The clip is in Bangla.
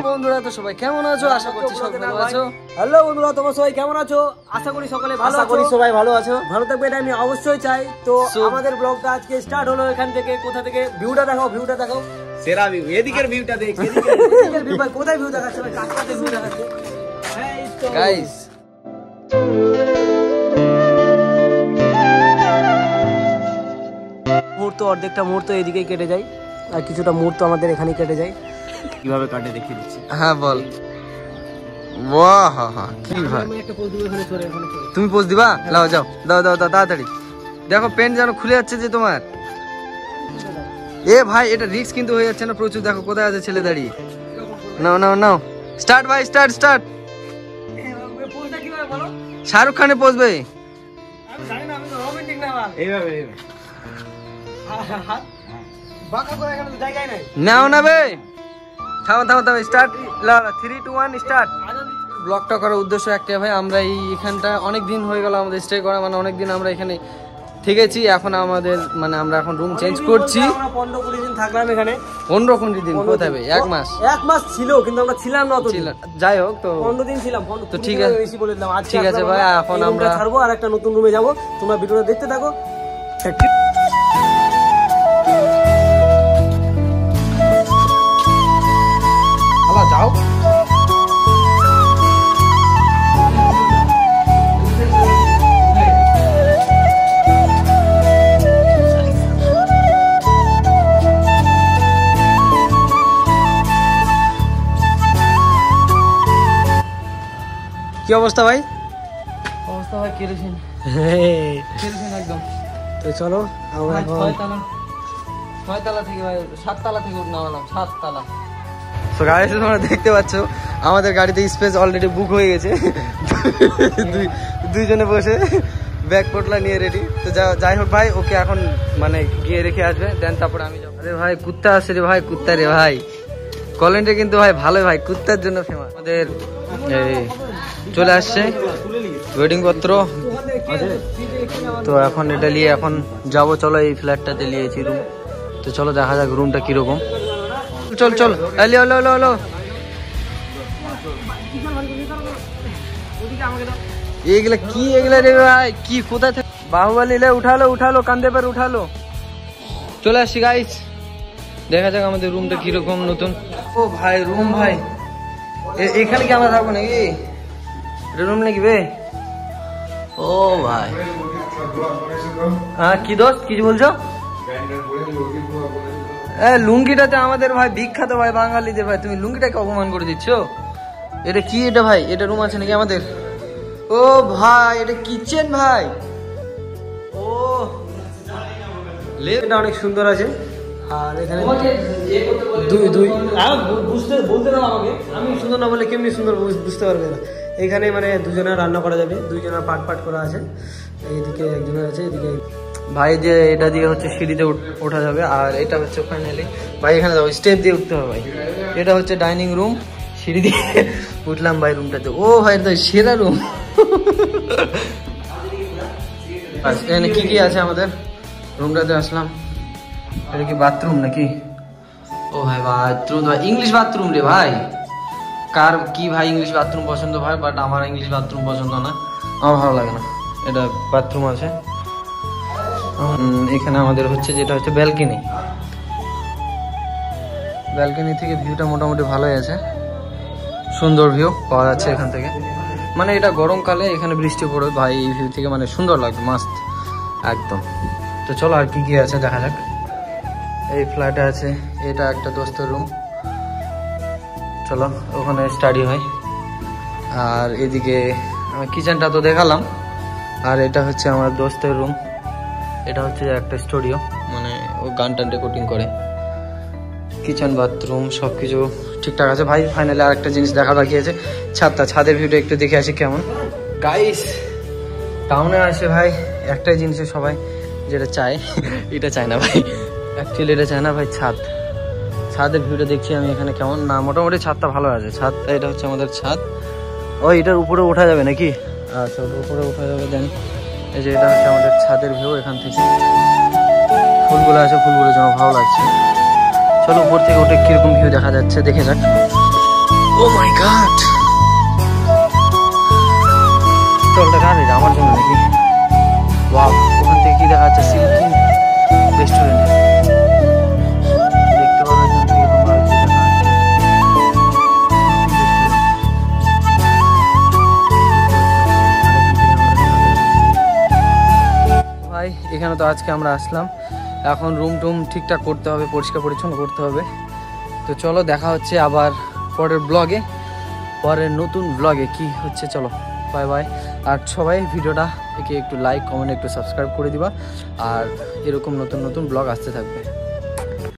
বন্ধুরা তো সবাই কেমন আছো? আশা করছি সবাই ভালো আছো। হ্যালো বন্ধুরা, তোমরা সবাই কেমন আছো? আশা করি সকলে ভালো আছো। সবাই ভালো আছো, ভালো থাকবে এটা আমি অবশ্যই চাই। তো আমাদের ব্লগটা আজকে স্টার্ট হলো এখান থেকে। কোথা থেকে? ভিউটা দেখাও, ভিউটা দেখাও। সেরা ভিউ, এদিকের ভিউটা দেখ। এদিকের ভিউ ভাই, কোথায় ভিউ দেখাচ্ছে ভাই? কাছাকাছি ভিউ দেখাচ্ছে। এই তো গাইস, মুহূর্ত, অর্ধেকটা মুহূর্ত এদিকে কেটে যায় আর কিছুটা মুহূর্ত আমাদের এখানে কেটে যায়। কিভাবে কাটে দেখিয়ে দিচ্ছি। হ্যাঁ বল। বাহ, কি ভাই, আমি একটা পোজ দিব এখানে, চলে এখানে চলে। তুমি পোজ দিবা? লাও যাও, দাও দাও দাও তাড়াতাড়ি। দেখো পেন যেন খুলে যাচ্ছে যে তোমার। এ ভাই, এটা রিস্ক কিন্তু হয়ে যাচ্ছে না প্রচুর। দেখো কোথায় আছে ছেলে দাঁড়িয়ে। নাও নাও নাও, স্টার্ট ভাই, স্টার্ট স্টার্ট। পোজটা কিভাবে বলো? শাহরুখ খানে পোজবে আমি জানি না, আমি তো রোমান্টিক না আমার। এইভাবে। বাঁকা করে এখানে তো জায়গায় নাই। নাও না বে, থামো থামো থামো, স্টার্ট। 3 2 1 স্টার্ট। ব্লগটা করার উদ্দেশ্য একটাই ভাই, আমরা এইখানটা অনেক দিন হয়ে গেল আমাদের স্টে করা, মানে অনেক দিন আমরা এখানে থেকেছি। এখন আমাদের মানে আমরা এখন রুম চেঞ্জ করছি। আমরা 15-20 দিন থাকলাম এখানে। 15-20 দিন কোথায় ভাই? 1 মাস। 1 মাস ছিল কিন্তু আমরা ছিলাম না অত দিন। যাই হোক, তো 15 দিন ছিলাম। তো ঠিক আছে, বেশি বলে দিলাম। আজকে ঠিক আছে ভাই, এখন আমরা ছাড়বো আর একটা নতুন রুমে যাব। তোমরা ভিডিওটা দেখতে থাকো। হ্যালো, যাও। কি অবস্থা ভাই? অবস্থা ভাই কেরোসিন, কেরোসিন একদম। তো চলো আমরা এখন 6 তলা থেকে ভাই, 7 তলা থেকে নামালাম, 7 তলা। তো গাড়িতে তোমরা দেখতে পাচ্ছ আমাদের গাড়িতে স্পেস অলরেডি বুক হয়ে গেছে। দুইজনে বসে ব্যাগ পোটলা নিয়ে রেডি। তো যাই হোক ভাই, ওকে এখন মানে গিয়ে রেখে আসবে, দেন তারপরে আমি যাবো। আরে ভাই কুত্তা আসছে রে ভাই, কুত্তা রে ভাই। কলেন্টে কিন্তু ভাই ভালোই ভাই, কুত্তার জন্য ফেমাস। আমাদের চলে আসছে ওয়েডিং পত্র। তো এখন এটা নিয়ে এখন যাবো। চলো, এই ফ্ল্যাটটাতে নিয়েছি রুম। তো চলো দেখা যাক রুমটা কিরকম। চল চল, এলো এলো এলো এলো। এগুলা কি, এগুলা রে ভাই কি, কোথায় থেকে বাহুবলী লে উঠালো উঠালো, কান্দে পর উঠালো। চলে আসছি গাইস, দেখা যাক আমাদের রুমটা কিরকম নতুন। ও ভাই রুম ভাই, এখানে কি আমরা থাকবো নাকি? রুম নাকি বে? ও ভাই, হ্যাঁ কি দোস্ত, কিছু বলছো? লুঙ্গিটাতে আমাদের ভাই বিখ্যাত ভাই বাঙালিদের ভাই, তুমি লুঙ্গিটাকে অপমান করে দিচ্ছ। এটা কি, এটা ভাই এটা রুম আছে নাকি আমাদের? ও ভাই এটা কিচেন ভাই। ও এটা অনেক সুন্দর আছে। আর এখানে দুই বলতে দাও আমাকে, আমি সুন্দর না বলে কেমনি সুন্দর বুঝতে পারবে না। এখানে মানে দুজনের রান্না করা যাবে, দুইজনের পাট করা আছে। এইদিকে একজনের আছে, এদিকে ভাই যে এটা দিয়ে হচ্ছে সিঁড়িতে ওঠা যাবে। আর এটা হচ্ছে ফাইনালি ভাই, এখানে যাবো স্টেপ দিয়ে উঠতে হবে ভাই। এটা হচ্ছে ডাইনিং রুম, সিঁড়ি দিয়ে উঠলাম ভাই রুমটাতে। ও ভাই এটা সেরা রুম। এখানে কি কি আছে আমাদের রুমটাতে? আসলাম, এটা কি বাথরুম নাকি? ও ভাই বাথরুম, ইংলিশ বাথরুম রে ভাই। কার কি ভাই ইংলিশ বাথরুম পছন্দ ভাই, বাট আমার ইংলিশ বাথরুম পছন্দ না, আমার ভালো লাগে না। এটা বাথরুম আছে। এখানে আমাদের হচ্ছে যেটা হচ্ছে ব্যালকনি। ব্যালকনি থেকে ভিউটা মোটামুটি ভালোই আছে, সুন্দর ভিউ পাওয়া যাচ্ছে এখান থেকে। মানে এটা গরমকালে এখানে বৃষ্টি পড়ে ভাই, এই ভিউ থেকে মানে সুন্দর লাগবে, মাস্ত একদম। তো চলো আর কি কি আছে দেখা যাক। এই ফ্ল্যাটে আছে, এটা একটা দোস্তের রুম, চলো ওখানে স্টাডি হয়। আর এদিকে কিচেনটা তো দেখালাম। আর এটা হচ্ছে আমার দোস্তের রুম, এটা হচ্ছে একটা স্টুডিও, মানে ও গান টান রেকর্ডিং করে। কিচেন বাথরুম সব কিছু ঠিকঠাক আছে ভাই। ফাইনালি আর একটা জিনিস দেখা বাকি আছে, ছাদের ভিউটা একটু দেখে আসি কেমন। গাইস টাউনে আসে ভাই একটাই জিনিসে সবাই যেটা চায়, এটা চায় না ভাই, অ্যাকচুয়ালি এটা চায় না ভাই, ছাদের ভিউটা দেখছি আমি এখানে কেমন। না মোটামুটি ছাদটা ভালো আছে, ছাদটা এটা হচ্ছে আমাদের ছাদ। ও এটার উপরে ওঠা যাবে নাকি? আচ্ছা ওটার উপরে ওঠা যাবে। দেন এই যে এটা হচ্ছে আমাদের ছাদের ভিউ, এখান থেকে ফুলগুলো আছে, ফুলগুলোর জন্য ভালো লাগছে। চলো উপর থেকে ওটা কিরকম ভিউ দেখা যাচ্ছে দেখে যাক। ও মাই গড, চলটা কার এটা, আমার জন্য নাকি? ওয়াও, ওখান থেকে কি দেখা যাচ্ছে? সিল্কি রেস্টুরেন্ট দেখতে পারো এখান থেকে তোমরা। ভাই এখানে তো আজকে আমরা আসলাম, এখন রুম টুম ঠিকঠাক করতে হবে, পরিষ্কার পরিচ্ছন্ন করতে হবে। তো চলো দেখা হচ্ছে আবার পরের ব্লগে, পরের নতুন ব্লগে কি হচ্ছে। চলো বাই বাই। আর সবাই ভিডিওটা একটু লাইক কমেন্ট একটু সাবস্ক্রাইব করে দিবা, আর এরকম নতুন নতুন ব্লগ আসতে থাকবে।